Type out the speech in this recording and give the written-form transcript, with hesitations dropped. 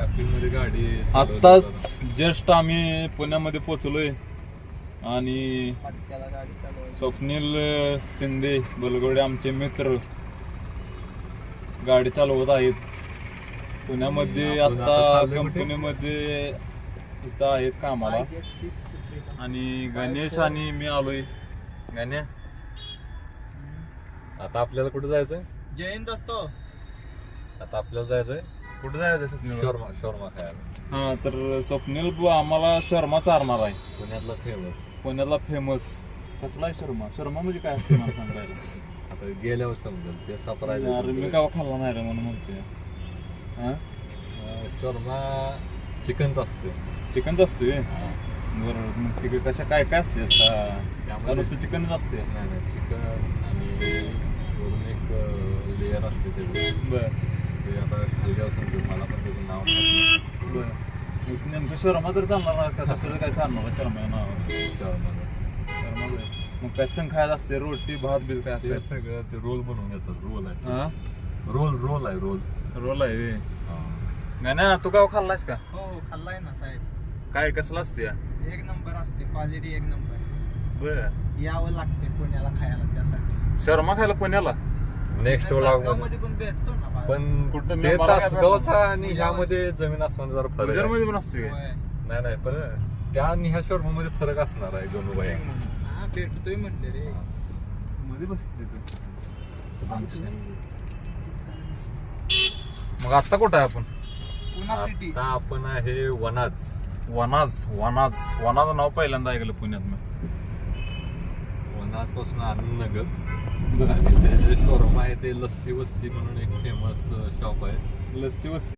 Traffic मध्ये गाडी आत्ताच जस्ट आम्ही पुण्यामध्ये पोहोचलोय आणि स्वप्नील शिंदे बलगोडे आमचे मित्र गाडी चालवत आहेत पुण्यामध्ये. आता कंपनीमध्ये इथं आहेत कामाला आणि गणेश आणि मी आलोय. गण्या आता आपल्याला कुठे जायचंय? जय हिंद दोस्तो. आता आपल्याला जायचंय कुठे जायचं स्वप्नील? शोरमा खायला. हा तर स्वप्नील आम्हाला शर्मा चारणार आहे. पुण्यातला फेमस. पुण्यातला फेमस कसला आहे शर्मा? शर्मा म्हणजे काय असते मला सांगायला? आता गेल्यावर समजेल ते सरप्राईज. अरे मी का खाल्ला नाही रे म्हणून म्हणतोय. शोरमा चिकनचा असतो. चिकनच असतोय बरोबर. मग तिकडे कशा काय काय असते का नुसतं चिकनच असते? नाही चिकन आणि वरून एक लेअर असते त्याचे. बरं ते आता खाल्ल्यावर समजेल. मला पण त्याचं नाव माहिती नाही. बरं नेमकं शर्मा तर चालणार नाही का दुसरं काय चालणार आहे शर्मा नाव? शोरमा शर्मा मग कसं खायला असते? रोटी भात बीत काय ते असते? सगळं ते रोल बनवून येतात. रोल आहे. हा रोल आहे. रोल आहे. गाण्या तू गाव खाल्लायस का? हो खाल्लाय ना साहेब. काय कसला असतो या? एक नंबर असते, क्वालिटी एक नंबर. बरं यावं लागते पुण्याला खायला त्यासाठी. शर्मा खायला पुण्याला? नेक्स्ट व्लॉग मध्ये पण भेटतो ना बाहेर. पण कुठं ते मला काय तासगावचा आणि ह्यामध्ये जमीन आसमान जरा फरक आहे. मध्ये पण असतोय होय. नाही पण त्या आणि ह्या शोरमा मध्ये फरक असणार आहे. दोन बाई हा भेटतोय म्हणले रे. मध्ये बसले मग आता कुठं आहे आपण? पुणा सिटी. आता आपण आहे वनाचं नाव पहिल्यांदा ऐकलं पुण्यात मी. वनाज पासून आनंद नगर आणि ते जे शोरमा आहे ते लस्सी वस्सी म्हणून एक फेमस शॉप आहे. लस्सी वस्सी